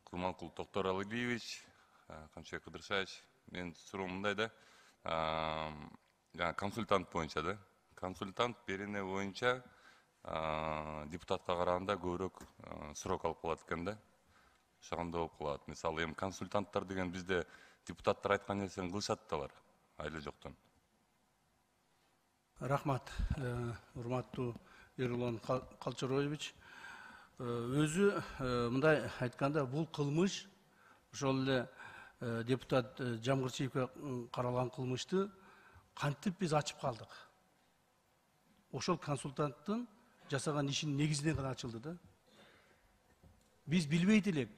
Курманкул Токтор Алиевич, Камчыбек Кыдыршаевич, мен суроом мындай да, консультант боюнча да. Консультант берене боюнча депутатка караганда көбүрөөк срок алып калат экен да. Ошондо болуп калат. Мисалы эми консультанттар деген бизде депутаттар айткан нерсени кылышат да бар, айла жоктон. Рахмат, урматтуу Эрлан Калчароевич. Өзү мындай айтканда бул кылмыш ошол эле депутат Жамгырчиевге каралган кылмышты кантип биз ачып калдык. Ошол консультанттын жасаган ишинин негизинен гана ачылды да. Биз билбейт элек,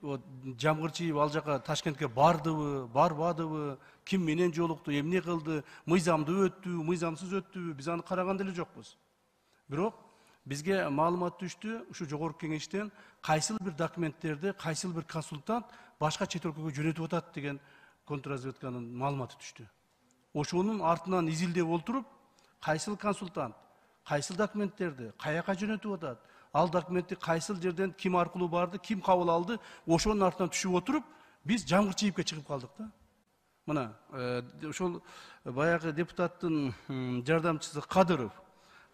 Жамгырчиев ал жака Ташкентке бардыбы, барбадыбы, ким менен жолукту, эмне кылды, мыйзамдуу өттүбү, мыйзамсыз өттүбү, биз аны караган деле жокпуз. Бирок бизге маалымат түштү, ушу жогорку кеңештен кайсыл бир документтерди, кайсыл бир консультант башка чет өлкөгө жөнөтүп атат деген контрразведканын маалыматы түштү. Ошонун артынан изилдеп олтуруп, кайсыл консультант, кайсыл документтерди каяка жөнөтүп атат, ал документти кайсыл жерден ким аркылуу барды, ким кабыл алды, ошонун артынан түшүп отуруп, биз Жамгырчиевге чыгып калдык да. Мына, ошол баягы депутаттын жардамчысы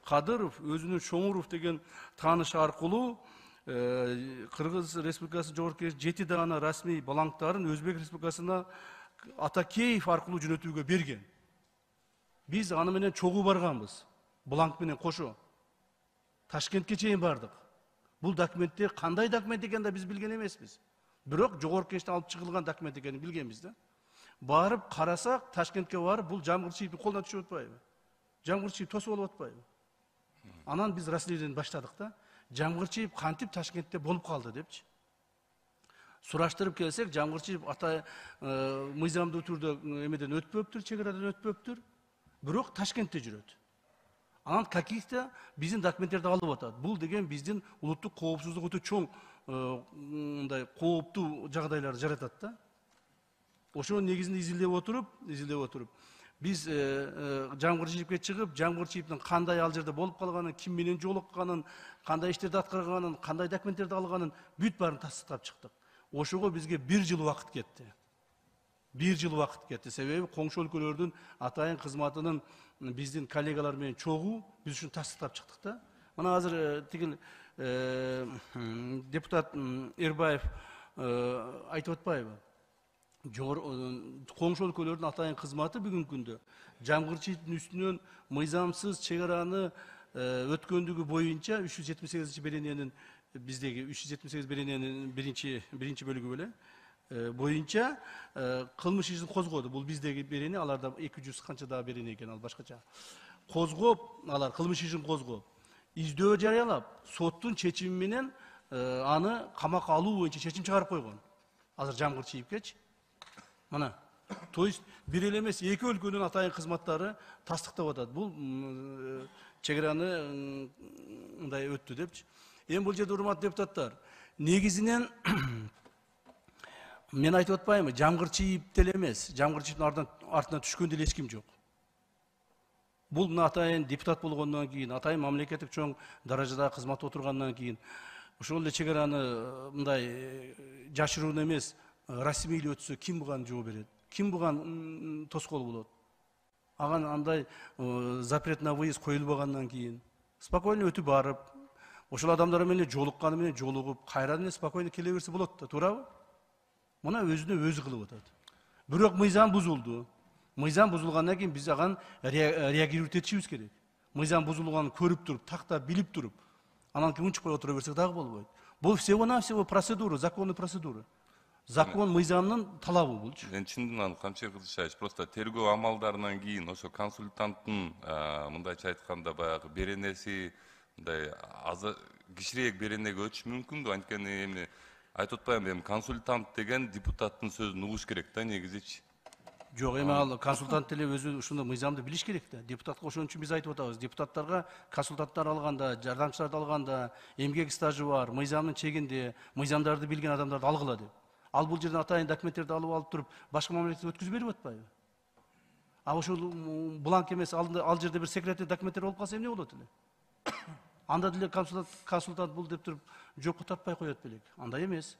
Кадыров өзүнүн Шоңуров деген таанышы аркылуу Кыргыз Республикасы Жогорку Кеңеш 7 даана расмий балаңктарын Өзбек Республикасына Атакеев аркылуу жөнөтүүгө берген. Биз аны менен чогуу барганбыз. Бланк менен кошо. Ташкентке чейин бардык. Бул документтер кандай документ экенин да биз билген эмеспиз. Бирок Жогорку Кеңештен алып чыгылган документ экенин билгенбиз да. Барып карасак, Ташкентке барып, бул Жамгырчиевдин колуна түшүп атпайбы? Жамгырчиев тосуп алып атпайбы? Анан биз расследование баштадык да. Жамгырчиев кантип Ташкентте болуп калды депчи. Сураштырып келсек, Жамгырчиев мыйзамдуу түрдө эмеден өтпөптүр, чек арадан өтпөптүр. Бирок Ташкентте жүрөт. Анан каких-то биздин документтерди алып атат. Бул деген биздин улуттук коопсуздук өтө чоң мындай кооптуу жагдайларды жаратат да. Ошонун негизинде изилдеп отуруп, биз Жамгырчиевге чыгып, Жамгырчиевдин кандай ал жерде болуп калганын, ким менен жолукканын, кандай иштерди аткарганын, кандай документтерди алганын бүт баарын тастыктап чыктык. Ошого бизге 1 жыл убакыт кетти. 1 жыл убакыт кетти. Себеби коңшу өлкөлөрдүн атайын кызматынын биздин коллегалар менен чогуу биз ушуну тастыктап чыктык да. Мына азыр тигил депутат Эрбаев айтып атпайбы? Коңшу өлкөлөрдүн атайын кызматы бүгүнкү күндө Жамгырчиевдин үстүнөн мыйзамсыз чек араны өткөндүгү боюнча 378 берененин биздеги 378 берененин биринчи бөлүгү беле боюнча кылмыш ишин козгоду. Бул биздеги берене, аларда 200 канча да берене экен, ал башкача. Козгоп, алар кылмыш ишин козгоп, издөө жарыялап, соттун чечими менен аны камакка алуу боюнча чечим чыгарып койгон. Азыр Жамгырчиевгечи. Мына, то есть бир эле эмес, эки өлкөнүн атайын кызматтары тастыктап атат. Бул чек араны мындай өттү депчи. Эми бул жерде урматтуу депутаттар, негизинен мен айтып атпаймынбы, Жамгырчиев деле эмес, Жамгырчиевдин артынан түшкөн деле эч ким жок. Бул мына атайын депутат болгондон кийин, атайын мамлекеттик чоң даражада кызматта отургандан кийин, ошол эле чек араны мындай жашыруун эмес, расмийлүү өтсө ким буга жооп берет? Ким буга тоскоол болот? Аган андай запрет на выезд коюлбагандан кийин спокойно өтүп барып, ошол адамдар менен жолукканы менен жолугуп, кайрадан эле спокойно келе берсе болот да, туурабы? Мына өзүнө өзү кылып атат. Бирок мыйзам бузулду. Мыйзам бузулгандан кийин биз аган реагировать этишибиз керек. Мыйзам бузулганын көрүп туруп, тактап билип туруп, анан кийин унчукпай отура берсек дагы болбойт. Бул всего-навсего процедура, законный процедура. Закон мыйзамдын талабы булчу. Мен чындыгынан Камчыбек Кылычбаевич, просто тергөө амалдарынан кийин ошо консультанттын мындайча айтканда баягы беренеси мындай кичирээк беренеге өтүш мүмкүнбү? Анткени эми айтып атпаймынбы, эми консультант деген депутаттын сөзүн угуш керек да негизичи. Жок, эми ал консультант деле өзү ушуну мыйзамды билиш керек да. Депутатка ошон үчүн биз айтып атабыз. Депутаттарга консультанттар алганда, жардамчыларды алганда, эмгек стажы бар, мыйзамдын чегинде, мыйзамдарды билген адамдарды алгыла деп. Ал бул жерден атайын документтерди алып туруп, башка мамлекетке өткүзүп берип атпайбы? А ошол бланк эмес, ал жерде бир секретный документтер болуп калса эмне болот эле? анда деле консультант бул деп туруп жоопко тартпай коет белек. Андай эмес.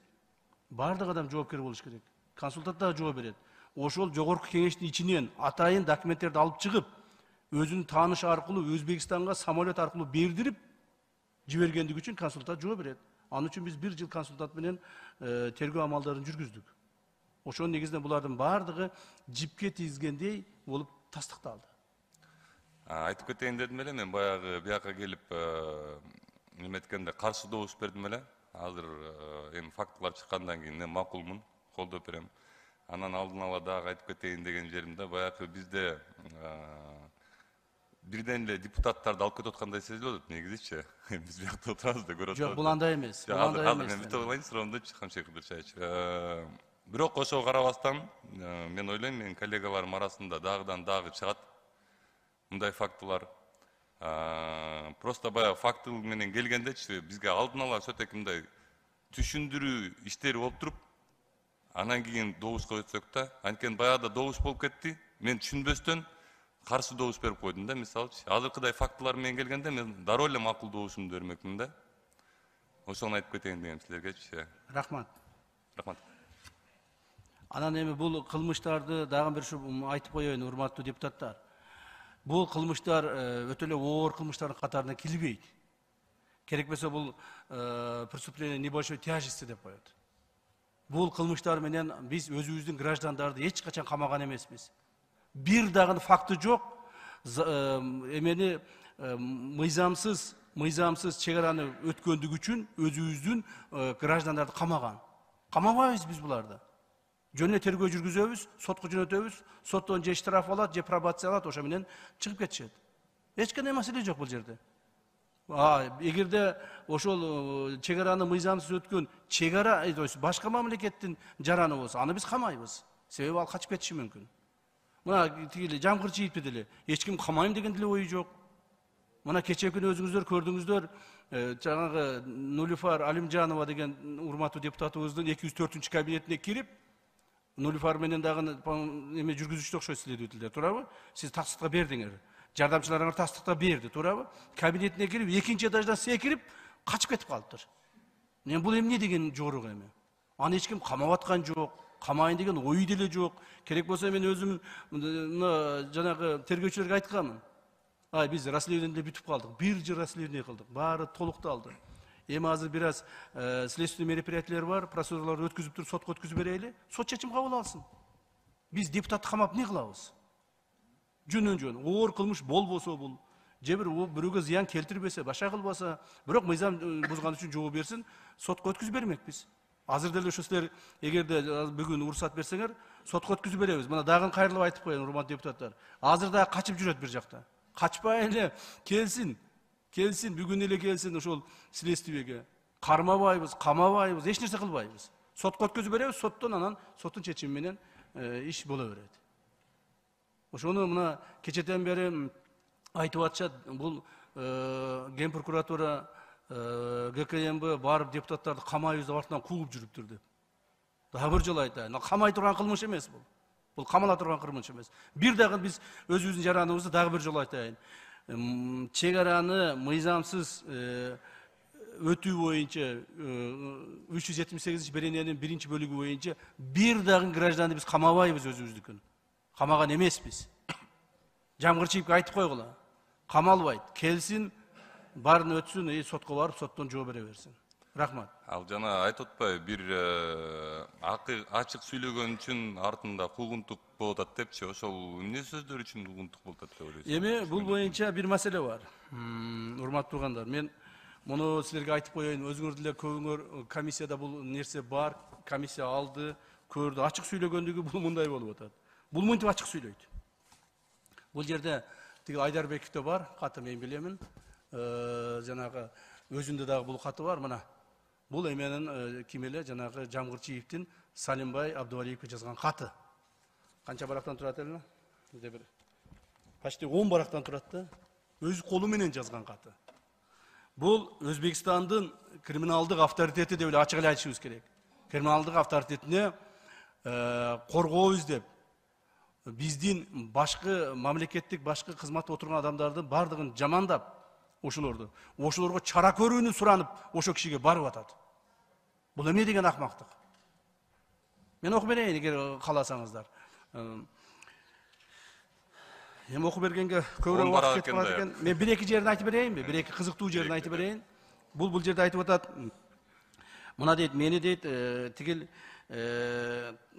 Бардык адам жоопкер болуш керек. Консультант да жооп берет. Ошол жогорку кеңештин ичинен атайын документтерди алып чыгып, өзүнүн таанышы аркылуу Өзбекстанга самолет аркылуу бердирип жибергендиги үчүн консультант жооп берет. Анын үчүн биз 1 жыл консультант менен тергөө амалдарын жүргүздүк. Ошонун негизинде булардын бардыгы жипке тийгизгендей болуп тастыкталды. Айтып кетейин дедим эле, мен баягы бияка келип неметкенде каршы добуш бердим эле. Азыр эми фактылар чыккандан кийин мен макулмун, колдоп берем. Анан алдын ала дагы айтып кетейин деген жеримде баягы бизде бирден эле депутаттарды алып кетип аткандай сезилип атат негизичи. Биз биякта отурабыз да көрүп атабыз. Жок, бул андай эмес. Азыр мен бүтүп алайын суроомдучу, Камшек Кудуршаевич. Бирок ошого карабастан мен ойлойм, менин коллегаларым арасында дагыдан дагы чыгат мындай фактылар. Просто баягы факты менен келгендечи бизге алдын ала сөтөк мындай түшүндүрүү иштери болуп туруп, анан кийин добушка өтсөк да, анткени баягыда добуш болуп кетти. Мен түшүнбөстөн каршы добуш берип койдум да, мисалчы. Азыркыдай фактылар менен келгенде мен дароо эле макул добушумду бермекмин да. Ошону айтып кетейин дегем силергечи. Рахмат. Рахмат. Анан эми бул кылмыштарды дагы бир айтып коеюн, урматтуу депутаттар. Бул кылмыштар өтө эле оор кылмыштардын катарына кирбейт. Керек болсо бул преступление небольшой тяжести деп коет. Бул кылмыштар менен биз өзүбүздүн граждандарды эч качан камаган эмеспиз. Бир дагы факты жок. Эмени мыйзамсыз чегараны өткөндүгү үчүн өзүбүздүн граждандарды камаган. Камабайбыз биз буларды. Жөнүнө тергөө жүргүзөбүз, сотко жөнөтөбүз, соттон же штраф алат, же пробация алат, ошо менен чыгып кетишет. Эч кандай маселе жок бул жерде. Эгерде ошол чегараны мыйзамсыз өткөн чегара, башка мамлекеттин жараны болсо, аны биз камайбыз. Себеби ал качып кетиши мүмкүн. Мына тигили Жамгырчиевди деле эч ким камайм деген деле ою жок. Мына кечээ күнү өзүңүздөр көрдүңүздөр, жаңагы Нулифар Алимжанова деген урматтуу депутатыбыздын 204 кабинетине кирип, Нулифар менен дагы эме жүргүзүчү окшойт следователдер, туурабы? Сиз тастыкка бердиңер. Жардамчыларыңар тастыкта берди, туурабы? Кабинетине кирип, 2-нчи этаждан секирип, качып кетип калыптыр. Мен бул эмне деген жорук эми? Аны эч ким камап аткан жок, камайын деген ою деле жок. Керек болсо мен өзүм жанагы тергөөчүлөргө айтканмын. Биз расследование бүтүп калдык. 1 жыл расследование кылдык. Баары толукталды. Эми азыр бир аз следственный мероприятиялар бар, процедураларды өткүзүп туруп сотко өткүзүп берели. Сот чечим кабыл алсын. Биз депутатты камап эмне кылабыз? Жөн оор кылмыш болбосо бул, же бирөөгө зыян келтирбесе, башка кылбаса, бирок мыйзам бузган үчүн жооп берсин, сотко өткүзүп бермекпиз. Азыр деле ошо силер эгерде бүгүн уруксат берсеңер, сотко өткүзүп беребиз. Мына дагы кайрылып айтып коеюн, урматтуу депутаттар. Азыр дагы качып жүрөт бир жакта. Качпай эле келсин, бүгүн эле келсин ошол следствиеге. Кармабайбыз, камабайбыз, эч нерсе кылбайбыз. Сотко өткүзүп беребиз, соттон анан соттун чечими менен иш боло берет. Ошону мына кечеден бери айтып атышат, бул Ген прокуратура, ГКМБ барып депутаттарды камайбыз деп артынан кууп жүрүптүр деп. Дагы бир жолу айтайын, камай турган кылмыш эмес бул. Бул камала турган кылмыш эмес. Бир дагы биз өзүбүздүн жараныбызды дагы бир жолу айтайын. Чегараны мыйзамсыз өтүү боюнча 378 берененин 1 бөлүгү боюнча бир дагы гражданды биз камабайбыз өзүбүздүкүн. Камаган эмеспиз. Жамгырчиевге айтып койгула. Камалбайт, келсин, барын өтсүн, сотко барып, соттон жооп бере берсин. Рахмат. Ал жана айтып атпайбы, бир ачык сүйлөгөн үчүн артында куугунтук болуп атат депчи, ошол эмне сөздөр үчүн куугунтук болуп атат деп ойлойсуз? Эми бул боюнча бир маселе бар. Урматтуу туугандар, мен муну силерге айтып коеюн, өзүңөр деле көбүңөр комиссияда бул нерсе бар, комиссия алды, көрдү, ачык сүйлөгөндүгү бул мындай болуп атат. Бул мынтип ачык сүйлөйт. Бул жерде тиги Айдарбековдо бар, каты мен билемин. Жанагы өзүндө дагы бул каты бар, мына. Бул эменин ким эле жанагы Жамгырчиевдин Салимбай Абдувалиевге жазган каты. Канча барактан турат эле? Бизде бир почти 10 барактан турат да. Өз колу менен жазган каты. Бул Өзбекстандын криминалдык авторитети деп эле ачык эле айтышыбыз керек. Криминалдык авторитетине коргообуз деп биздин башкы мамлекеттик башкы кызматта отурган адамдардын бардыгын жамандап, Ошолорго чара көрүүнү суранып, ошо кишиге барып атат. Бул эмне деген акмактык? Мен окуп берейин эгер кааласаңыздар. Эми окуп бергенге көбүрөөк убакыт кетип калат экен. Мен бир-эки жерин айтып берейинби? Бир-эки кызыктуу жерин айтып берейин. Бул жерде айтып атат. Мына дейт, мени дейт, тигил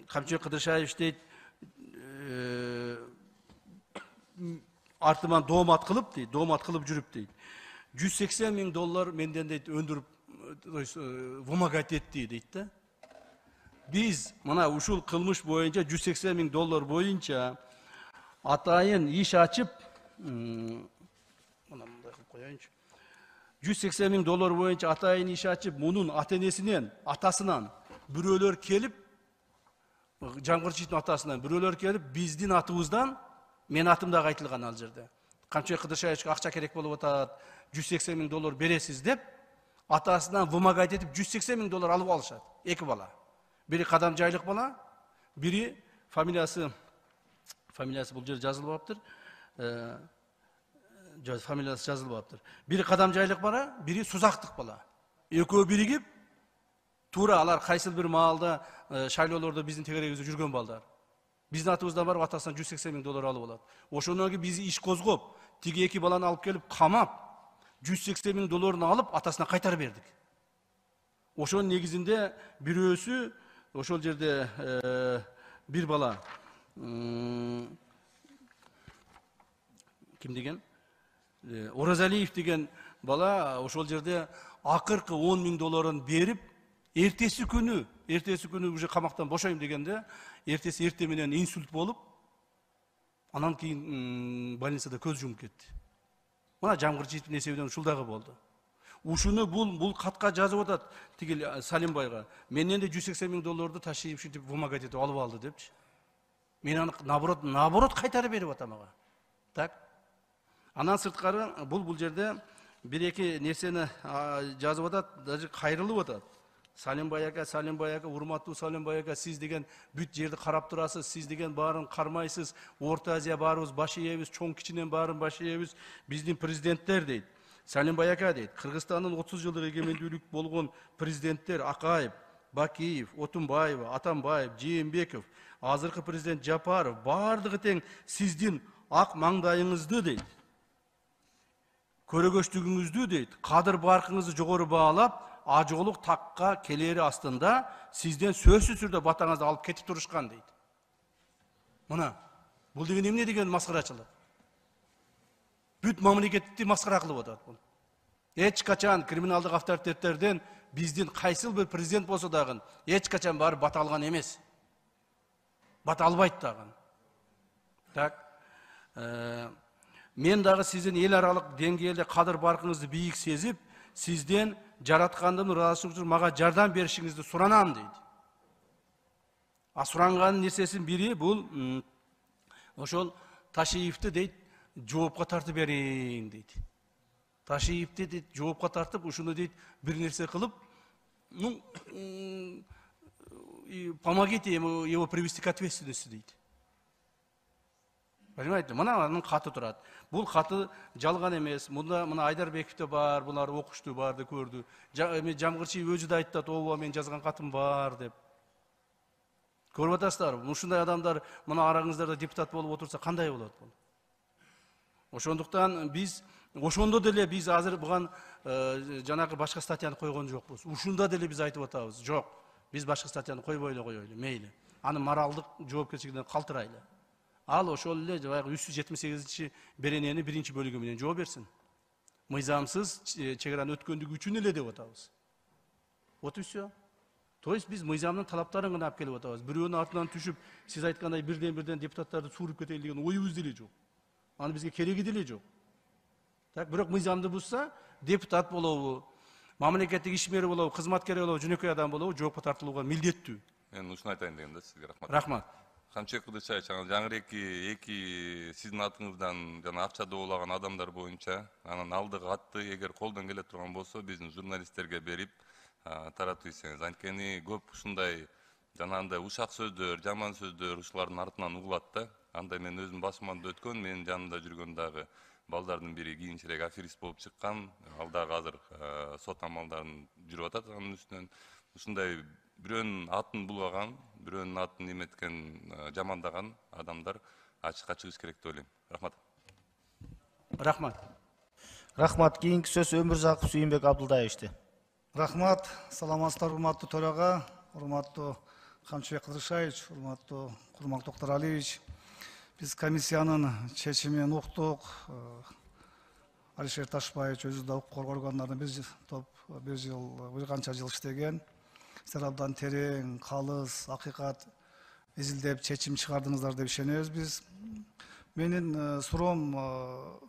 Камчыбек Кыдыршаевич дейт, артыман доомат кылып жүрүп дейт. $180,000 менден дейт өндүрүп, вымогать этти дейт да. Биз мына ушул кылмыш боюнча $180,000 боюнча атайын иш ачып, мына мындай кылып коеюнчу. $180,000 боюнча атайын иш ачып, мунун ата-энесинен, атасынан бирөөлөр келип, Жамгырчиевдин атасынан бирөөлөр келип, биздин атыбыздан, мен атым дагы айтылган ал жерде. Камчыбек Кыдыршаевичке акча керек болуп атат, $180,000 бересиз деп, атасынан вымогать этип $180,000 алып алышат. Эки бала. Бири Кадамжайлык бала, бири фамилиясы бул жерде жазылып алыптыр. Фамилиясы жазылып алыптыр. Бири Кадамжайлык бала, бири Сузактык бала. Экөө биригип, туура алар кайсыл бир маалда шайлоолордо биздин тегерегибизде жүргөн балдар. Биздин атыбыздан барып атасынан $180,000 алып алат. Ошондон кийин биз иш козгоп, тиги эки баланы алып келип камап, $180,000 алып атасына кайтарып бердик. Ошонун негизинде бирөөсү ошол жерде бир бала ким деген? Оразалиев деген бала ошол жерде акыркы $10,000 берип, эртеси күнү уже камактан бошойм дегенде, эрте менен инсульт болуп, анан кийин больницада көз жумуп кетти. Мына Жамгырчиевдин эсебинен ушул дагы болду. Ушуну бул катка жазып атат тигил Салимбайга. Менден де $180,000 ташыйып ушинтип вымогать этип алып алды депчи. Мен аны наоборот кайтарып берип атам ага. Так. Анан сырткары бул жерде бир-эки нерсени жазып атат, даже кайрылып атат. Салимбай ака, урматтуу Салимбай ака, сиз деген бүт жерди карап турасыз, сиз деген баарын кармайсыз, Орто Азия баарыбыз баш ийебиз, чоң кичинен баарын баш ийебиз, биздин президенттер дейт. Салимбай ака дейт, Кыргызстандын 30 жылдык эгемендүүлүк болгон президенттер Акаев, Бакиев, Отунбаева, Атамбаев, Жээнбеков, азыркы президент Жапаров баардыгы тең сиздин ак маңдайыңызды дейт. Көрөгөчтүгүңүздү дейт, кадыр баркыңызды жогору баалап, ажоолук такка келери астында сизден сөзсүз түрдө батаңызды алып кетип турушкан дейт. Мына, бул деген эмне деген маскарачылык? Бүт мамлекетти маскара кылып атат бул. Эч качан криминалдык авторитеттерден биздин кайсыл бир президент болсо дагы эч качан барып бата алган эмес. Бата албайт дагы. Так. Мен дагы сиздин эл аралык деңгээлде кадыр баркыңызды бийик сезип, сизден жараткандын ыраазычылыгы үчүн мага жардам беришиңизди суранам дейт. Суранган нерсесин бири бул ошол Ташиевди дейт, жоопко тартып бериң дейт. Ташиевди дейт, жоопко тартып, ушуну дейт, бир нерсе кылып, помогите его привести к ответственности дейт. Понимаете, мына анын каты турат. Бул каты жалган эмес. Мына Айдарбековде бар, булар окушту, барды көрдү. Жамгырчиев өзү да айтты, ооба мен жазган катым бар деп. Көрүп атасыздар, ушундай адамдар мына араңыздарда депутат болуп отурса кандай болот бул? Ошондуктан биз ошондо деле биз азыр буган жанагы башка статьяны койгон жокпуз. Ушунда деле биз айтып атабыз. Жок, биз башка статьяны койбой эле коелу, мейли. Аны моралдык жоопкерчилигинен калтырайлы. Ал ошол эле жанагы 378 беренени 1 бөлүгү менен жооп берсин. Мыйзамсыз чек-араны өткөндүгү үчүн эле деп атабыз. Вот и всё. То есть биз мыйзамдын талаптарын гана алып келип атабыз. Бирөөнүн артынан түшүп, сиз айткандай бирден депутаттарды сууруп кетейин деген оюбуз деле жок. Аны бизге кереги деле жок. Так, бирок мыйзамды бузса, депутат болобу, мамлекеттик ишмери болобу, кызматкери болобу, жөнөкөй адам болобу, жоопко тартылууга милдеттүү. Мен ушуну айтайын дегем да, сизге рахмат. Рахмат. Камчыбек Кыдыршаевич, жаңырээки эки сиздин атыңыздан жана акча добулаган адамдар боюнча анан алдыгы атты эгер колдон келе турган болсо биздин журналисттерге берип таратып ийсеңиз. Анткени көп ушундай жанагындай ушак сөздөр, жаман сөздөр ушулардын артынан угулат да. Андай мен өзүм башыман өткөн, менин жанымда жүргөн дагы балдардын бири кийинчерээк аферист болуп чыккан. Ал дагы азыр сот амалдарын жүрүп атат анын үстүнөн. Ушундай бирөөнүн атын булгаган, бирөөнүн атын эметкен, жамандаган адамдар ачыкка чыгыш керек деп ойлойм. Рахмат. Рахмат. Рахмат. Кийинки сөз Өмүрзаков Сүйүнбек Абдулдаевичте. Рахмат. Саламатсыздар, урматтуу төрага, урматтуу Камчыбек Кыдыршаевич, урматтуу Курман Токтаралиевич. Биз комиссиянын чечимин уктук. Алишер Ташбаевич өзү да укук коргоо органдарында бир жыл, бир канча жыл иштеген. Силер абдан терең, калыс, акыйкат изилдеп чечим чыгардыңыздар деп ишенебиз биз. Менин суроом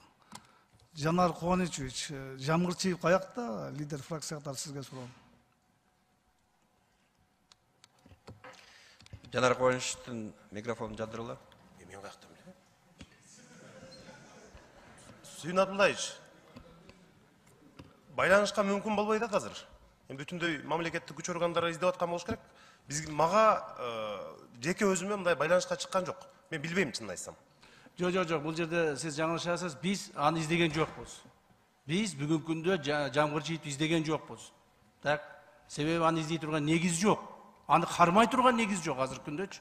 Жанар Кубанычевич, Жамгырчиев каякта? Лидер фракция катары сизге суроом. Жанар Кубанычевичтин микрофонун жандырыла. Мен каяктан билем? Сүйүн Абдулдаевич, байланышка мүмкүн болбойт атат азыр. Бүтүндөй мамлекеттик күч органдары издеп аткан болуш керек. Мага жеке өзүмө мындай байланышка чыккан жок. Мен билбейм, чынын айтсам. Жок, бул жерде сиз жаңылышасыз. Биз аны издеген жокпуз. Биз бүгүнкү күндө Жамгырчиевди издеген жокпуз. Так, себеби аны издей турган негиз жок. Аны кармай турган негиз жок азыркы күндөчү.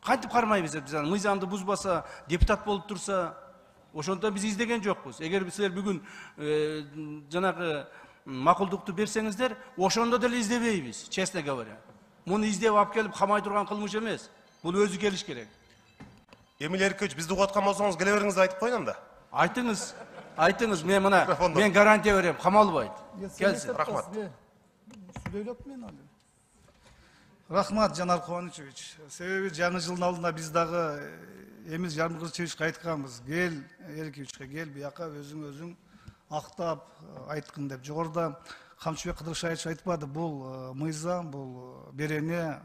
Кантип кармайбыз? Биз аны мыйзамды бузбаса, депутат болуп турса, ошондон биз издеген жокпуз. Эгер силер бүгүн жанагы макулдукту берсеңиздер, ошондо деле издебейбиз, честно говоря. Муну издеп алып келип камай турган кылмыш эмес. Бул өзү келиш керек. Эмил Эркиевич, бизди угаткан болсоңуз, келе бериңизди айтып коеюн анда. Айтыңыз, мен гарантия берем, камалбайт. Келсин. Рахмат. Рахмат, Жанар Кубанычевич. Себеби жаңы жылдын алдында биз дагы Эмил Жамгырчиевичке айтканбыз. Кел, Эркиевичке кел, бияка өзүң актап айткын деп. Жогоруда Камчыбек Кыдыршаевич айтпады, бул мыйзам, бул берене,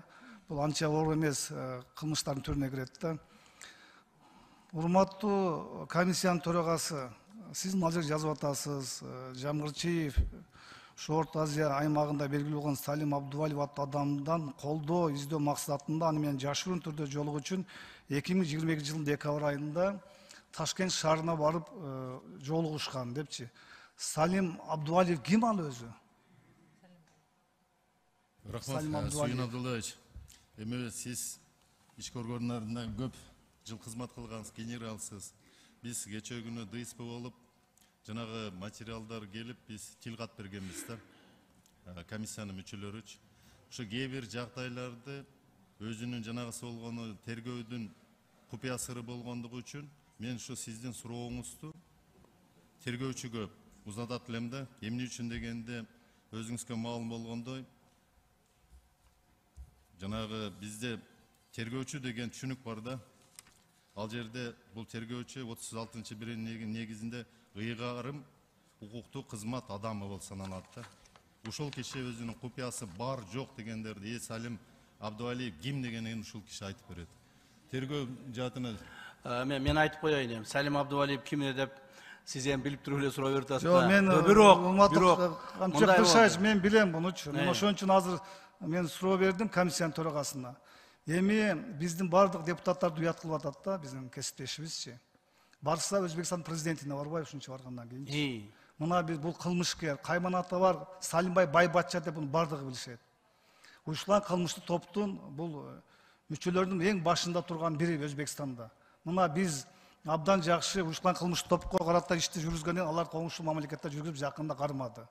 бул анча оор эмес кылмыштардын түрүнө кирет да. Урматтуу комиссиянын төрагасы, сиз мына жерде жазып атасыз, Жамгырчиев Орто Азия аймагында белгилүү болгон Салим Абдувалиев аттуу адамдан колдоо издөө максатында аны менен жашыруун түрдө жолугуу үчүн 2022 жылдын декабрь айында Ташкент шаарына барып жолугушкан депчи. Салим Абдувалиев ким ал өзү? Рахмат, Сүйүн Абдулдаевич. Эми сиз ички органдарында көп жыл кызмат кылгансыз, генералсыз. Биз кечээ күнү ДСП болуп, жанагы материалдар келип, биз тил кат бергенбиз да. Комиссиянын мүчөлөрүчү. Ошо кээ бир жагдайларды өзүнүн жанагысы болгону тергөөдүн купуя сыры болгондугу үчүн мен ушу сиздин сурооңузду тергөөчүгө узатат элем да. Эмне үчүн дегенде өзүңүзгө маалым болгондой, жанагы бизде тергөөчү деген түшүнүк бар да. Ал жерде бул тергөөчү 36-биринин негизинде ыйгарым укуктук кызмат адамы болуп саналат да. Ушул киши өзүнүн купуясы бар жок дегендерди Салим Абдувалиев ким дегенин ушул киши айтып берет. Тергөө жаатына мен айтып коеюн эми. Салим Абдувалиев ким деп сиз эми билип туруп эле суроо берип атасыз. Жок, мен Камчыбек Кыдыршаевич, мен билем мунучу. Ошон үчүн азыр мен суроо бердим комиссиянын төрагасына. Эми биздин бардык депутаттарды уят кылып атат да, биздин кесиптешибизчи. Барса Өзбекстан президентине барбай ушунча баргандан кийин. Мына биз бул кылмышкер, Кайманатта бар Салимбай Байбатча деп муну бардыгы билишет. Уюштурулган кылмыштык топтун бул мүчөлөрүнүн эң башында турган бири Өзбекстанда. Мына биз абдан жакшы уюштурулган кылмыштык топко карата ишти жүргүзгөндөн алар коңшул мамлекетте жүргүзүп жакында кармады.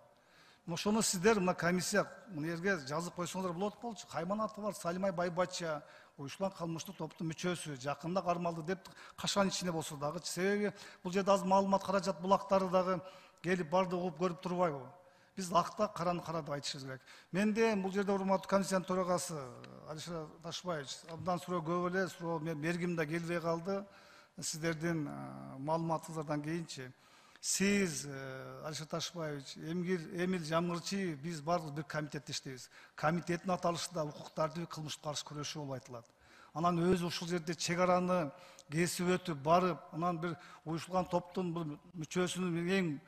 Ошону сиздер мына комиссия мына жерге жазып койсоңуздар болот болчу. Кайманатта бар Салимбай Байбатча уюштурулган кылмыштык топтун мүчөсү жакында кармалды деп кашан ичинде болсо дагы. Себеби бул жерде азыр маалымат каражат булактары дагы келип барды угуп көрүп турбайбы? Биз акта караны кара деп айтышыбыз керек. Менде бул жерде урматтуу комиссиянын төрагасы Алишер Ташбаевич абдан суроо көп эле, суроо мергим да келбей калды. Сиздердин маалыматыңыздардан кийинчи сиз Алишер Ташбаевич, Эмил Жамгырчиев биз бардык бир комитетте иштейбиз. Комитеттин аталышында укук тартиби кылмышка каршы күрөшүү болуп айтылат. Анан өзү ушул жерде чек араны кесип өтүп барып, анан бир уюштурулган топтун бул мүчөсүнүн эң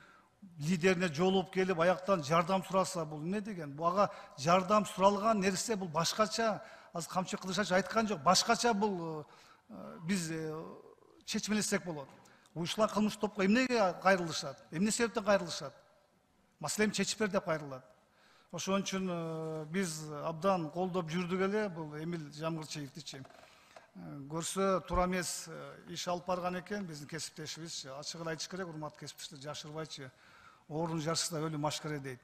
лидерине жолугуп келип аяктан жардам сураса, бул эмне деген? Буга жардам суралган нерсе бул башкача. Азыр Камчыбек Кыдыршаевич айткан жок, башкача бул биз чечмелесек болот. Уюштулар кылмыш топко эмнеге кайрылышат? Эмне себептен кайрылышат? Маселени чечип бер деп кайрылат. Ошон үчүн биз абдан колдоп жүрдүк эле бул Эмил Жамгырчиевдичи. Көрсө туура эмес иш алып барган экен биздин кесиптешибиз. Ачыгын айтыш керек, урматтуу кесиптештер, жашырбайчы. Оорунун жарышында өлү машкара дейт.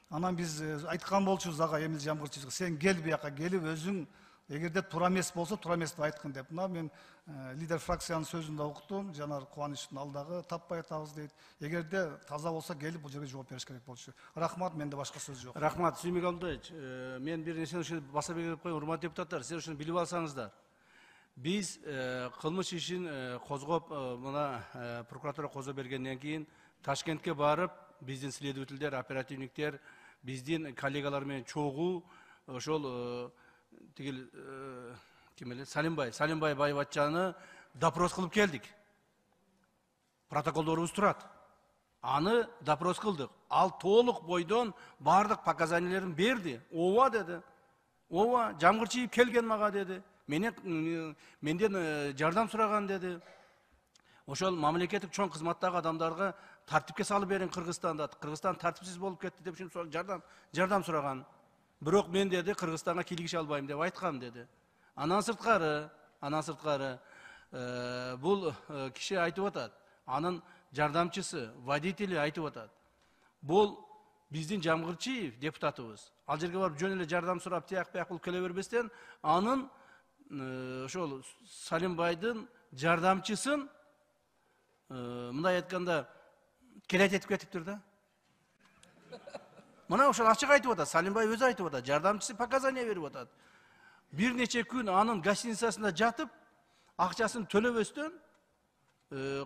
Анан биз айткан болчубуз ага Эмил Жамгырчиевге, сен кел бияка, келип өзүң эгерде туура эмес болсо туура эмес деп айткын деп. Мына мен лидер фракциянын сөзүн да уктум. Жанар Кубанычтын алдагы таппай атабыз дейт. Эгерде таза болсо келип бул жерге жооп бериш керек болчу. Рахмат, менде башка сөз жок. Рахмат, Сүймек Абдуллаевич. Мен бир нерсени ушул баса белгилеп коеюн, урматтуу депутаттар, силер ушуну билип алсаңыздар. Биз кылмыш ишин козгоп, мына прокуратура козгоп бергенден кийин Ташкентке барып, биздин следовательдер, оперативниктер, биздин коллегалар менен чогуу ошол тигил ким эле Салимбай Байбатчаны допрос кылып келдик. Протоколдорубуз турат. Аны допрос кылдык. Ал толук бойдон бардык показаниялерин берди. Ооба деди. Ооба, Жамгырчиев келген мага деди. Менден жардам сураган деди. Ошол мамлекеттик чоң кызматтагы адамдарга тартипке салып берин Кыргызстанда. Кыргызстан тартипсиз болуп кетти деп ушул жардам сураган. Бирок мен деди Кыргызстанга кийлигише албайм деп айткам деди. Анан сырткары бул киши айтып атат. Анын жардамчысы, водители айтып атат. Бул биздин Жамгырчиев депутатыбыз. Ал жерге барып жөн эле жардам сурап тияк бияк кылып келе бербестен, анын ошол Салимбайдын жардамчысын мындай айтканда келет этип кетиптир да. Мына ошол ачык айтып атат, Салимбай өзү айтып атат, жардамчысы показания берип атат. Бир нече күн анын гостиницасында жатып, акчасын төлөбөстөн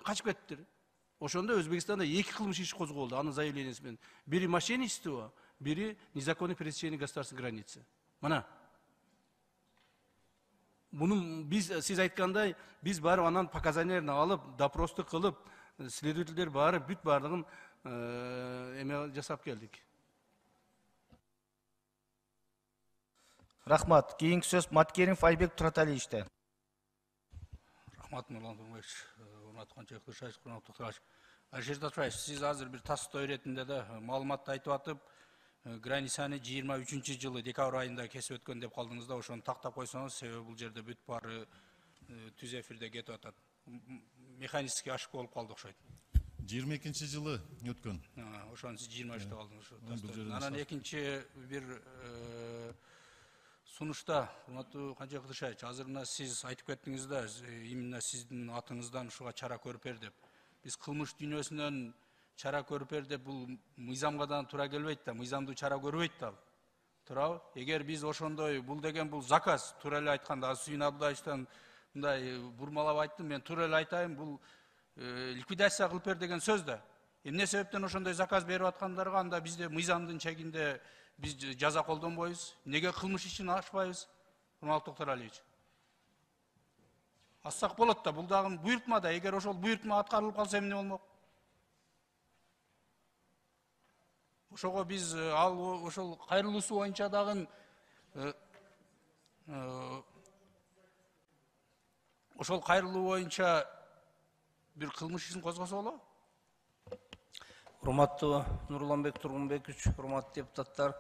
качып кеттиптир. Ошондо Өзбекстанда 2 кылмыш иши козголду анын заявлениясы менен. Бири мошенничество, бири незаконное пересечение государственной границы. Мына. Мунун сиз айткандай, биз барып анан показанияларын алып, допросту кылып, следовательдер барып, бүт бардыгын эме жасап келдик. Рахмат. Кийинки сөз Маткеримов Айбек Тураталиевичте. Рахмат, Нурлан Тумович, урматтуу Канчабек Кылышбаевич, урматтуу Турач. Алишер Татаевич, сиз азыр бир тастоо иретинде да маалыматты айтып атып, границаны 23-жылы декабрь айында кесип өткөн деп калдыңыз да, ошону тактап койсоңуз, себеби бул жерде бүт баары түз эфирде кетип атат. Механический ошибка болуп калды окшойт. 22-жылы өткөн. Ошону сиз 23-те калдыңыз. Анан экинчи бир сунушта, урматтуу Канчабек Кылышбаевич, азыр мына сиз айтып кеттиңиз да, именно сиздин атыңыздан ушуга чара көрүп бер деп. Биз кылмыш дүйнөсүнөн чара көрүп бер деп бул мыйзамга да туура келбейт да, мыйзамдуу чара көрбөйт да. Туурабы? Эгер биз ошондой, бул деген бул заказ, туура эле айтканда, Сүйүн Абдуллаевичтан мындай бурмалап айттым, мен туура эле айтайын, бул ликвидация кылып бер деген сөз да. Эмне себептен ошондой заказ берип аткандарга анда бизде мыйзамдын чегинде биз жаза колдонбойбуз? Неге кылмыш ишин ачпайбыз? Урматтуу Токтор Алиевич. Ассак болот да, бул дагы буйртма да, эгер ошол буйртма аткарылып калса эмне болмок? Ошого биз ал ошол кайрылуусу боюнча дагы ошол кайрылуу боюнча бир кылмыш ишин козгосо болобу? Урматтуу Нурланбек Тургунбекович, урматтуу депутаттар.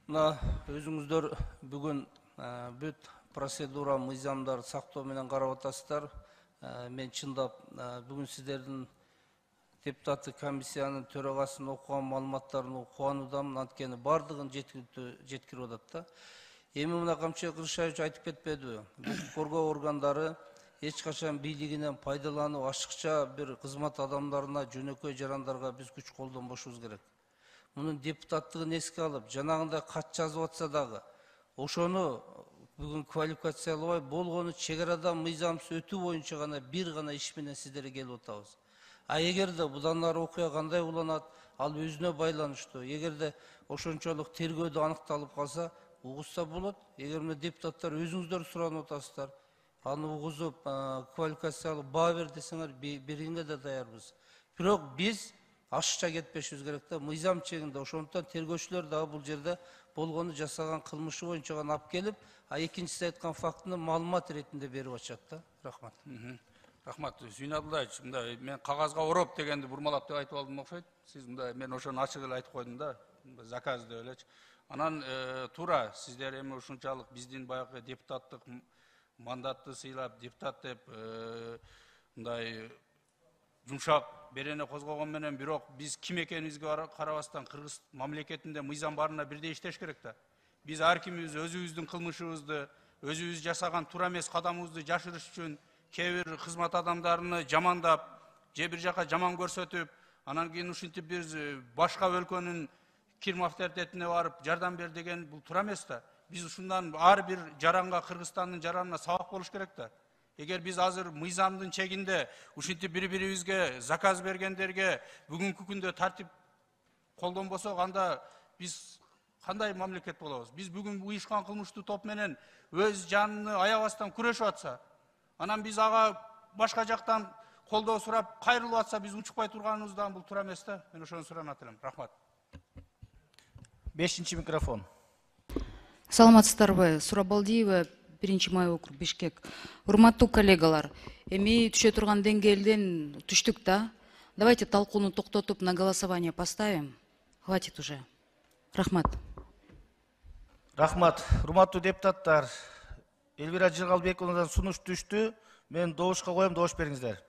Мына өзүңүздөр бүгүн бүт процедура, мыйзамдар сактоо менен карап атасыздар. Мен чындап бүгүн сиздердин депутаттык комиссиянын төрагасынын окуган маалыматтарын кубануудамын, анткени бардыгын жеткирип атат да. Эми мына Канчабек Кылышбаевич айтып кетпедиби? Укук коргоо органдары эч качан бийлигинен пайдаланып, ашыкча бир кызмат адамдарына, жөнөкөй жарандарга биз күч колдонбошубуз керек. Мунун депутаттыгын эске алып, жанагындай кат жазып атса дагы, ошону бүгүн квалификациялабай, болгону чек арадан мыйзамсыз өтүү боюнча гана бир гана иш менен сиздерге келип атабыз. А эгерде будан ары окуя кандай уланат, ал өзүнө байланыштуу. Эгерде ошончолук тергөөдө аныкталып калса, угузса болот. Эгер мына депутаттар өзүңүздөр суранып атасыздар, аны угузуп, квалификациялык баа бер десеңер, бергенге да даярбыз. Бирок биз ашыкча кетпешибиз керек да, мыйзам чегинде. Ошондуктан тергөөчүлөр дагы бул жерде болгону жасаган кылмышы боюнча гана алып келип, а экинчиси айткан фактыны маалымат иретинде берип атышат да. Рахмат. Рахмат, Сүйін Абдуллаевич, мындай мен қағазға ороп дегенді бұрмалап деп айтып алдым окшойт. Сіз мындай мен ошону ачык эле айтып койдум да, заказ деп элечи. Анан туура, сиздер эми ушунчалык биздин баягы депутаттык мандатты сыйлап, депутат деп мындай жумшак берене козгогон менен, бирок биз ким экенибизге карабастан Кыргыз мамлекетинде мыйзам барына бирдей иштеш керек да. Биз ар кимибиз өзүбүздүн кылмышыбызды, өзүбүз жасаган туура эмес кадамыбызды жашырыш үчүн кээ бир кызмат адамдарыны жамандап, же бир жака жаман көрсөтүп, анан кийин ушинтип биз башка өлкөнүн кирим авторитетине барып жардам бер деген бул туура эмес да. Биз ушундан ар бир жаранга, Кыргызстандын жаранына сабак болуш керек да. Эгер биз азыр мыйзамдын чегинде ушинтип бири-бирибизге заказ бергендерге бүгүнкү күндө тартип колдонбосок, анда биз кандай мамлекет болобуз? Биз бүгүн уюшкан кылмыштуу топ менен өз жанын аябастан күрөшүп атса, анан биз ага башка жактан колдоо сурап кайрылып атса, биз учукпай турганыбыздан бул туура эмес да. Мен ошону суранат элем. Рахмат. 5-чи микрофон. Саламатсыздарбы? Сурабалдиева, 1-май округ, Бишкек. Урматтуу коллегалар, эми түшө турган деңгээлден түштүк да. Давайте талкууну токтотуп на голосование поставим. Хватит уже. Рахмат. Рахмат. Урматтуу депутаттар, Элвира Жыргалбековнадан сунуш түштү. Мен добушка коем, добуш бериңиздер.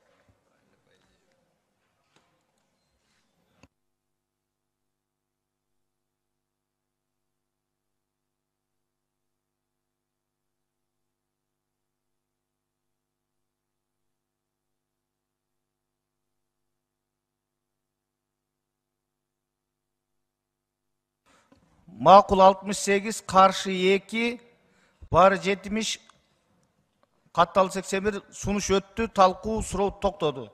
Макул 68, каршы 2, бары 70, катталуу 81, сунуш өттү, талкуу суроо токтоду.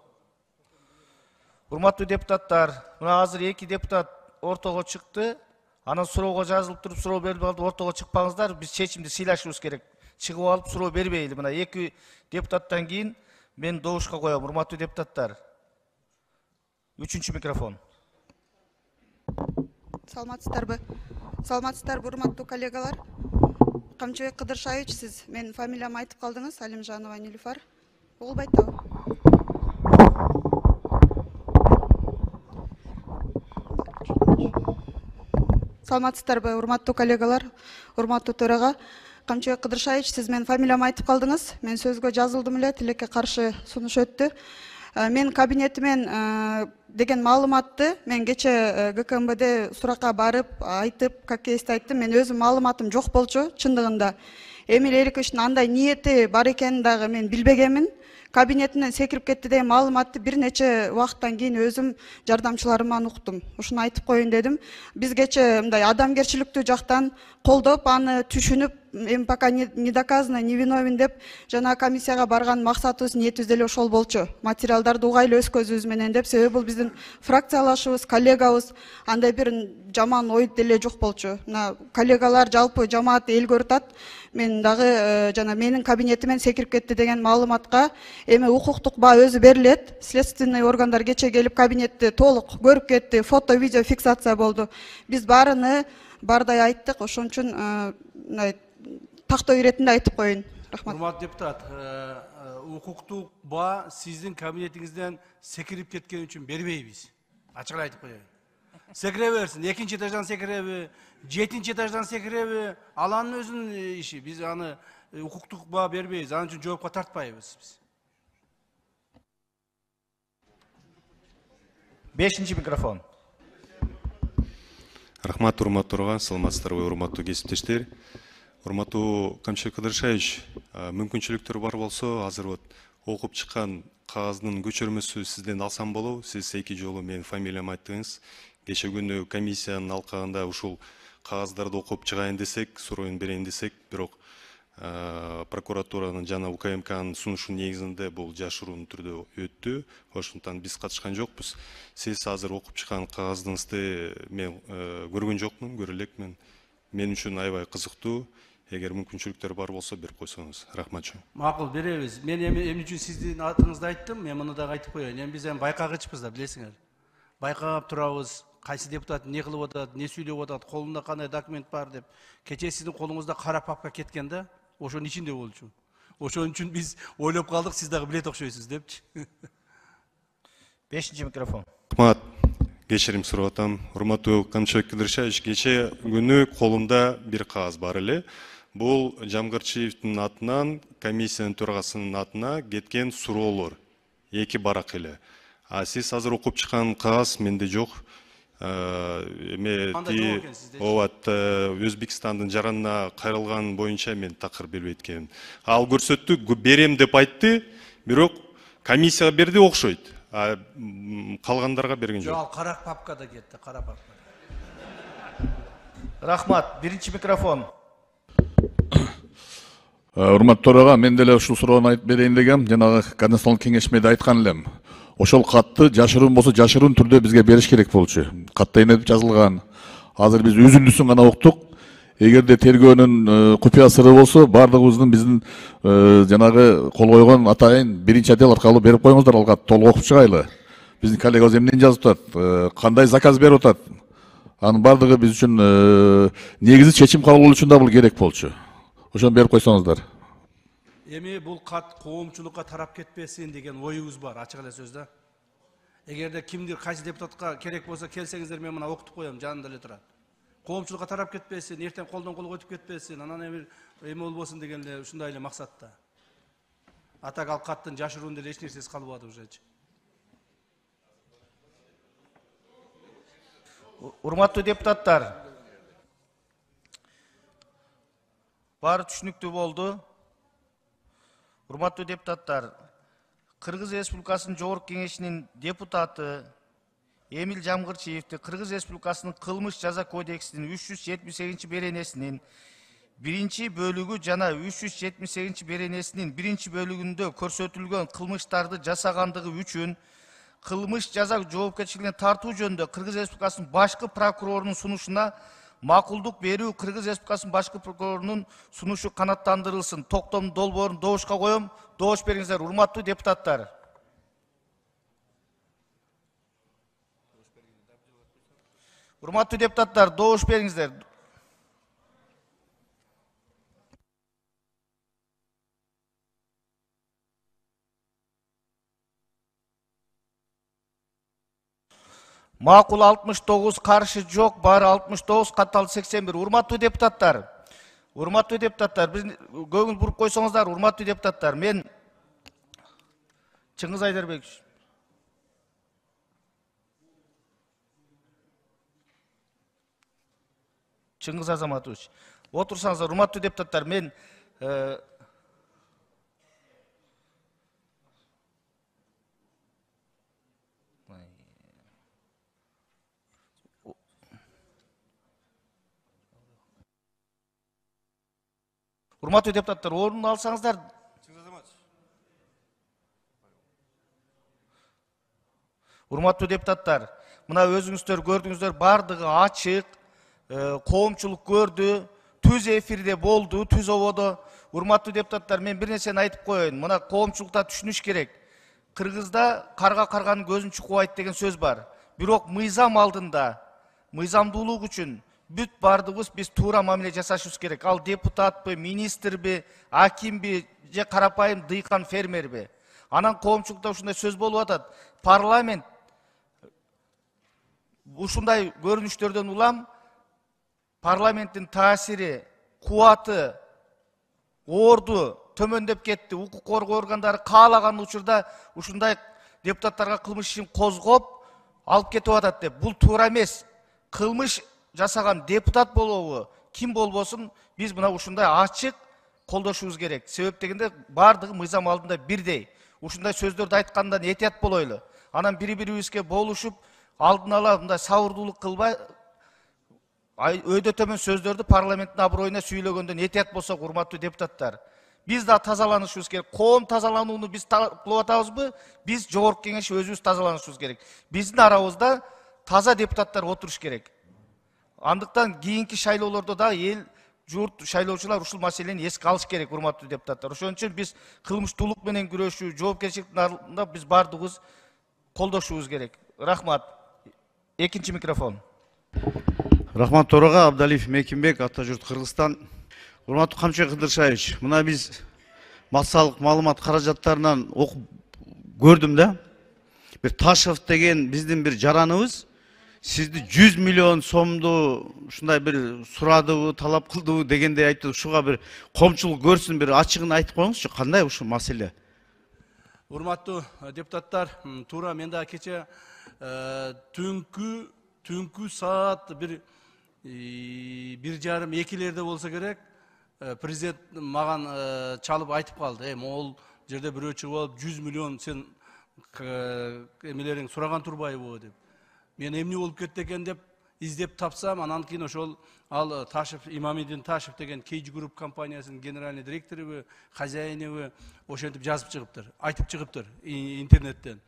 Урматтуу депутаттар, мына азыр 2 депутат ортого чыкты. Анан суроого жазылып туруп, суроо берип алып ортого чыкпаңыздар. Биз чечимди сыйлашыбыз керек. Чыгып алып суроо бербейли. Мына 2 депутаттан кийин мен добушка коем. Урматтуу депутаттар. 3-чү микрофон. Саламатсыздарбы? Саламатсыздарбы, урматтуу коллегалар? Камчыбек Кыдыршаевич, сиз мен фамилиямды айтып калдыңыз, Алимжанова Нилуфар. Угулбайт да. Саламатсыздарбы, урматтуу коллегалар, урматтуу төрага? Камчыбек Кыдыршаевич, сиз мен фамилиямды айтып калдыңыз. Мен сөзгө жазылдым эле, тилекке каршы сунуш өттү. Мен кабинетимен деген маалыматты мен кече ГКМБД суракка барып айтып, как есть айттым. Мен өзүм маалыматым жок болчу, чындыгында. Эмил Эликовичтин андай ниети бар экенин дагы мен билбегенмин. Кабинетинен секирип кетти деген маалыматты бир нече убакыттан кийин өзүм жардамчыларымдан уктум. Ушуну айтып коеюн дедим. Биз кече мындай адамгерчиликтүү жактан колдоп, аны түшүнүп, эми пока не доказано, не виновен деп жана комиссияга барган максатыбыз, ниетибиз деле ошол болчу. Материалдарды угайлуу өз көзүбүз менен деп, себеби бул биздин фракциялашыбыз, коллегабыз, андай бир жаман ой деле жок болчу. Мына коллегалар жалпы жамаат эл көрүп атат. Мен дагы жана менин кабинетимен секирип кетти деген маалыматка эми укуктук баа өзү берилет. Следственный органдар кече келип кабинетти толук көрүп кетти, фото, видео фиксация болду. Биз баарыны бардай айттык, ошон үчүн тактоо иретинде айтып коеюн. Рахмат. Урматтуу депутат, укуктук баа сиздин кабинетиңизден секирип кеткен үчүн бербейбиз. Ачык айтып коеюн. Секире берсин, 2-нчи этаждан секиреби, 7-нчи этаждан секиреби, ал анын өзүнүн иши. Биз аны укуктук баа бербейбиз, анын үчүн жоопко тартпайбыз биз. 5-нчи микрофон. Рахмат, урматтуу, саламатсыздарбы, урматтуу кесиптештер. Урматтуу Камчыбек Кыдыршаевич, мүмкүнчүлүктөр бар болсо, азыр вот окуп чыккан кагаздын көчөрмөсү сизден алсам болобу? Сиз 2 жолу менин фамилиямды айттыңыз. Кече күнү комиссиянын алкагында ушул кагаздарды окуп чыгайын десек, сурооюн берейин десек, бирок прокуратуранын жана УКМКнын сунушу негизинде бул жашыруун түрдө өттү. Ошондуктан биз катышкан жокпуз. Сиз азыр окуп чыккан кагаздыңызды мен көргөн жокмун, көрө элекмин. Мен үчүн аябай кызыктуу. Эгер мүмкүнчүлүктөр бар болсо берип койсоңуз. Рахмат. Макул, беребиз. Мен эмне үчүн сиздин атыңызды айттым, мен муну дагы айтып коеюн. Эми биз байкагычпыз да, билесиңер. Байкап турабыз, кайсы депутат не кылып атат, не сүйлөп атат, колунда кандай документ бар деп. Кече сиздин колуңузда кара папка кеткен да, ошонун ичинде болчу. Ошон үчүн биз ойлоп калдык, сиз дагы билет окшойсуз депчи. 5-ci mikrofon. Рахмат. Кечирим сурап атам. Урматтуу Камчыбек Кыдыршаевич, кече күнү колумда бир кагаз бар эле. Бул Жамгырчиевдин атынан, комиссиянын төрагасынын атына кеткен суроолор. 2 барак эле. А сиз азыр окуп чыккан кагаз менде жок. Өзбекстандын жаранына кайрылган боюнча мен такыр бербейт экен. Ал көрсөттү, берем деп айтты, бирок комиссияга берди окшойт. Калгандарга берген жок. Жок, кара папкада кетти, кара папкада. Рахмат, 1-ci mikrofon. Урматтуу төрага, мен деле ушул суроону айтып берейин дегем. Жанагы Конституциялык кеңешмеде айткан элем. Ошол катты жашыруун болсо жашыруун түрдө бизге бериш керек болчу. Катта энетип жазылган. Азыр биз үзүндүсүн гана уктук. Эгерде тергөөнүн купуя сыры болсо, бардыгыбыздын биздин жанагы кол койгон атайын биринчи отдел аркылуу берип коюңуздар, алга толук окуп чыгайлы. Биздин коллегабыз эмнени жазып атат, кандай заказ берип атат. Анын бардыгы биз үчүн негизи чечим кабыл кылуу үчүн да бул керек болчу. Ошону берип койсоңуздар. Эми бул кат коомчулукка тарап кетпесин деген оюбуз бар, ачык эле сөз да. Эгерде кимдир кайсы депутатка керек болсо келсеңиздер, мен мына окутуп коем, жанында эле турат. Коомчулукка тарап кетпесин, эртең колдон колго өтүп кетпесин, анан эми болбосун деген эле ушундай эле максатта. Атак ал каттын жашыруун деле эч нерсеси калбады ужечи. Урматтуу депутаттар, баары түшүнүктүү болду. Урматтуу депутаттар, Кыргыз Республикасынын Жогорку Кеңешинин депутаты Эмил Жамгырчиевди Кыргыз Республикасынын Кылмыш жаза кодексинин 378 беренесинин 1 бөлүгү жана 378 беренесинин 1 бөлүгүндө көрсөтүлгөн кылмыштарды жасагандыгы үчүн кылмыш жаза жоопкерчилигине тартуу жөнүндө Кыргыз Республикасынын башкы прокурорунун сунушуна макулдук берүү Кыргыз Республикасынын башкы прокурорунун сунушу канааттандырылсын. Токтомдун долбоорун добушка коем. Добуш бериңиздер, урматтуу депутаттар. Урматтуу депутаттар, добуш бериңиздер. Макул 69, каршы жок, баары 69, катталды 81. Урматтуу депутаттар, биз көңүл буруп койсоңуздар, урматтуу депутаттар, мен Чыңгыз Айдарбекович. Чыңгыз Азаматович. Отурсаңыздар, урматтуу депутаттар, мен урматтуу депутаттар, орун алсаңыздар. Урматтуу депутаттар, мына өзүңүздөр көрдүңүздөр, бардыгы ачык, коомчулук көрдү, түз эфирде болду, түз ободо. Урматтуу депутаттар, мен бир нерсени айтып коеюн. Мына коомчулукта түшүнүш керек. Кыргызда карга карганын көзүн чукубайт деген сөз бар. Бирок мыйзам алдында, мыйзамдуулук үчүн бүт бардыгыбыз биз туура мамиле жасашыбыз керек. Ал депутатпы, министрби, акимби, же карапайым дыйкан фермерби. Анан коомчулукта ушундай сөз болуп атат. Парламент ушундай көрүнүштөрдөн улам парламенттин таасири, кубаты, орду төмөндөп кетти. Укук коргоо органдары каалаган учурда ушундай депутаттарга кылмыш ишин козгоп алып кетип атат деп. Бул туура эмес. Кылмыш жасаган депутат болобу, ким болбосун, биз мына ушундай ачык колдошубуз керек. Себеп дегенде бардыгы мыйзам алдында бирдей. Ушундай сөздөрдү айткандан этият болойлу. Анан бири-бирибизге болушуп, алдын ала мындай сабырдуулук кылбай, өйдө төмөн сөздөрдү парламенттин аброюна сүйлөгөндөн этият болсок, урматтуу депутаттар. Биз да тазаланышыбыз керек. Коом тазаланууну биз талкуулап атабызбы? Биз Жогорку Кеңеш өзүбүз тазаланышыбыз керек. Биздин арабызда таза депутаттар отуруш керек. Андыктан кийинки шайлоолордо да эл журт шайлоочулар ушул маселени эске алыш керек, урматтуу депутаттар. Ошон үчүн биз кылмыштуулук менен күрөшүү, жоопкерчиликтин алдында биз бардыгыбыз колдошубуз керек. Рахмат. Экинчи микрофон. Рахмат төрага, Абдалиев Мекимбек, Ата журт Кыргызстан. Урматтуу Камчыбек Кыдыршаевич, мына биз массалык маалымат каражаттарынан окуп көрдүм да. Bir Taşov деген биздин bir жараныбыз сизди 100 миллион сомду ушундай bir сурадыбы, талап кылдыбы дегендей айтты. Ушуга bir комчулук көрсүн, bir ачыгын айтып коюңузчу, кандай ушу маселе? Урматтуу депутаттар, туура мен да кече түнкү саат 1:30-2 болсо керек, президент маган чалып айтып калды. Могул жерде бирөө чыгып алып 100 миллион сен эмелериң сураган турбайбы деп. Мен эмне болуп кетти экен деп издеп тапсам, анан кийин ошол ал Ташев, Имамидин Ташев деген Кейж Групп компаниясынын генеральный директору, хозяйыны ошентип жазып чыгыптыр, айтып чыгыптыр интернеттен.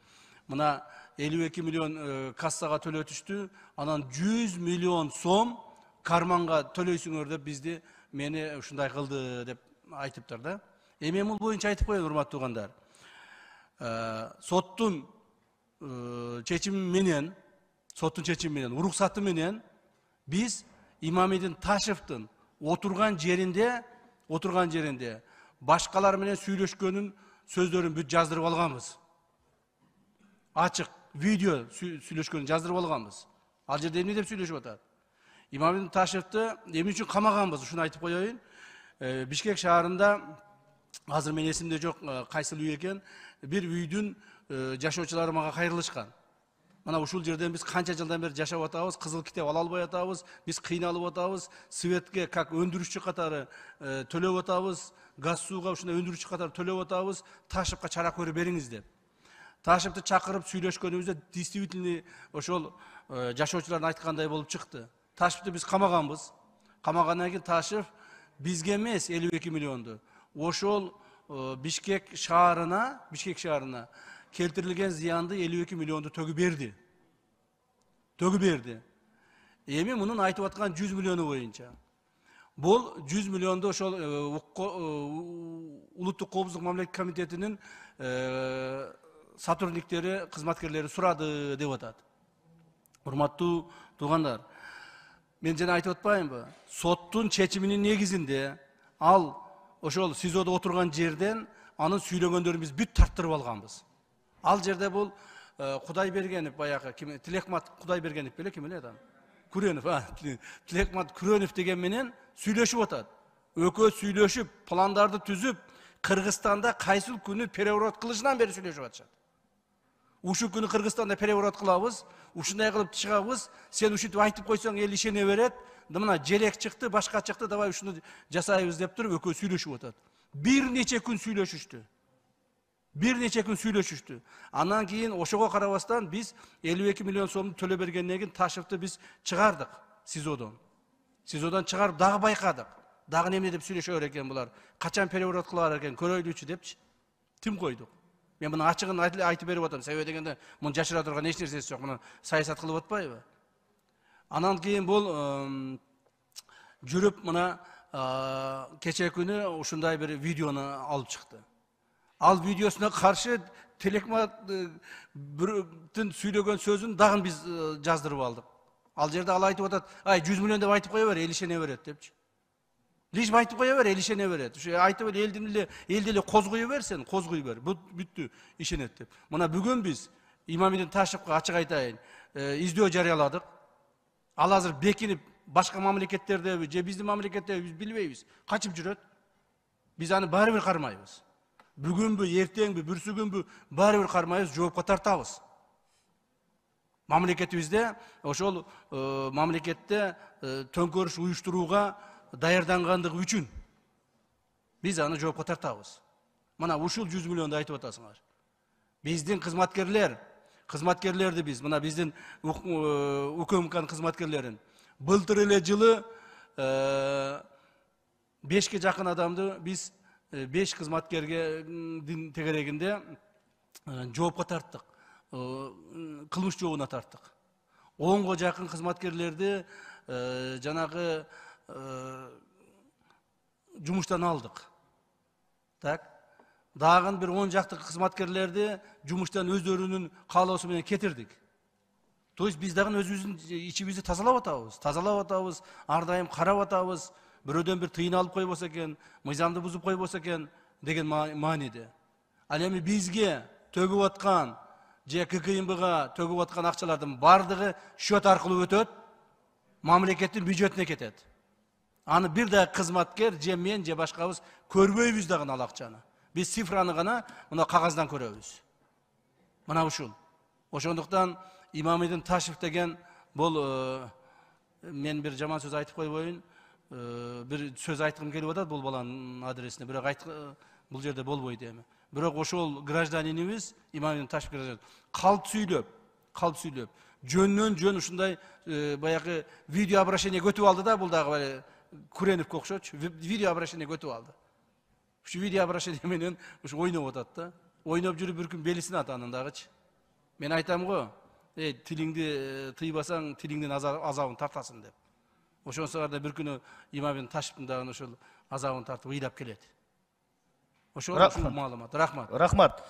Мына 52 миллион кассага төлөтүштү, анан 100 миллион сом карманга төлөйсүңөр деп бизди мени ушундай кылды деп айтыптыр да. Эми бул боюнча айтып коеюн, урматтуу туугандар. Соттун чечими менен, уруксаты менен биз Имамидин Ташевдин отурган жеринде башкалар менен сүйлөшкөнүн сөздөрүн бүт жаздырып алганбыз. Ачык видео сүйлөшкөнүн жаздырып алганбыз. Ал жерде эмне деп сүйлөшүп атат? Имамидин Ташевди эмне үчүн камаганбыз, ушуну айтып коеюн. Бишкек шаарында азыр мен эсимде жок кайсыл үй экен, bir үйдүн жашоочулары мага кайрылышкан. Мына ушул жерден биз канча жылдан бери жашап атабыз, кызыл китеп ала албай атабыз, биз кыйналып атабыз, светке как өндүрүшчү катары төлөп атабыз, газ сууга ушундай өндүрүшчү катары төлөп атабыз, Ташевка чара көрүп бериңиз деп. Ташевди чакырып сүйлөшкөнүбүздө действительно ошол жашоочулардын айткандай болуп чыкты. Ташевди биз камаганбыз. Камагандан кийин Ташев бизге эмес 52 миллионду ошол Бишкек шаарына келтирилген зыянды 52 миллионду төгүп берди. Эми мунун айтып аткан 100 миллиону боюнча. Бул 100 миллионду ошол Улуттук коопсуздук мамлекеттик комитетинин сотрудниктери, кызматкерлери сурады деп атат. Урматтуу туугандар, мен жана айтып атпаймынбы? Соттун чечиминин негизинде ал ошол СИЗОдо отурган жерден анын сүйлөгөндөрүн биз бүт тарттырып алганбыз. Ал жерде бул Кудайбергенов баягы Тилекмат Кудайбергенов беле ким эле адам? Күрөнов, Тилекмат Күрөнов деген менен сүйлөшүп атат. Экөө сүйлөшүп, пландарды түзүп, Кыргызстанда кайсыл күнү переворот кылышынан бери сүйлөшүп атышат. Ушул күнү Кыргызстанда переворот кылабыз, ушундай кылып чыгабыз, сен ушинтип айтып койсоң эл ишене берет. Мына желек чыкты, башка чыкты, давай ушуну жасайбыз деп туруп экөө сүйлөшүп атат. Бир нече күн сүйлөшүштү. Андан кийин ошого карабастан биз 52 миллион сомду төлөп бергенден кийин Ташевди биз чыгардык СИЗОдон. СИЗОдон чыгарып дагы байкадык. Дагы эмне деп сүйлөшөр экен булар? Качан переворот кылар экен, көрөйлүчү депчи. Тим койдук. Мен муну ачыгын айтып берип атам. Себеби дегенде муну жашыра турган эч нерсеси жок. Муну саясат кылып атпайбы? Анан кийин бул жүрүп мына кече күнү ушундай бир видеону алып чыкты. Ал видеосуна каршы Телекматтын сүйлөгөн сөзүн дагы биз жаздырып алдык. Ал жерде ал айтып атат, ай 100 миллион деп айтып кое бер, эл ишене берет депчи. Лиш айтып кое бер, эл ишене берет. Ушу айтып элди эле козгой берсен, козгой бер. Бүттү, ишенет деп. Мына бүгүн биз Имамидин Ташевка ачык айтайын, издөө жарыяладык. Ал азыр бекинип башка мамлекеттердеби, же биздин мамлекетте биз билбейбиз. Качып жүрөт. Биз аны баары бир кармайбыз. Бүгүнбү, эртеңби, бүрсүгүнбү баары бир кармайбыз, жоопко тартабыз. Мамлекетибизде ошол мамлекетте төңкөрүш уюштурууга даярдангандыгы үчүн биз аны жоопко тартабыз. Мына ушул 100 миллионду айтып атасыңар. Биздин кызматкерлерди биз, мына биздин УКМКнын кызматкерлерин былтыр эле жылы 5ке жакын адамды биз 5 кызматкерге тегерегинде жоопко тарттык. Кылмыш жообуна тарттык. 10га жакын кызматкерлерди жанагы жумуштан алдык. Так. Дагы бир 10 жакты кызматкерлерди жумуштан өздөрүнүн каалоосу менен кетирдик. То есть биз дагы өзүбүздүн ичибизди тазалап атабыз, ар дайым карап атабыз. Бирөөдөн бир тыйын алып койбосо экен, мыйзамды бузуп койбосо экен, деген мааниде. Ал эми бизге төгүп аткан же ККМБга төгүп аткан акчалардын бардыгы счет аркылуу өтөт, мамлекеттин бюджетине кетет. Аны бир да кызматкер же мен же башкабыз көрбөйбүз дагы ал акчаны. Биз цифраны гана мына кагаздан көрөбүз. Мына ушул. Ошондуктан Имамидин Ташев деген бул мен бир жаман сөз айтып койбойюн, бир сөз айткым келип атат бул баланын адресине, бирок бул жерде болбойт эми. Бирок ошол гражданинибиз Имамидин Ташев гражданин калп сүйлөп, жөндөн жөн ушундай баягы видео обращение көтүп алды да, бул дагы Куреновго окшочу видео обращение көтүп алды. Ушу видео обращение менен ушу ойноп атат да. Ойноп жүрүп бир күн белисин атанын дагычы. Мен айтам го, тилиңди тыйбасаң, тилиңдин азабын тартасың деп. Ошонсо да бир күнү Имамидин Ташевдин дагы ошол азабын тартып ыйлап келет. Ошол маалымат. Рахмат. Рахмат.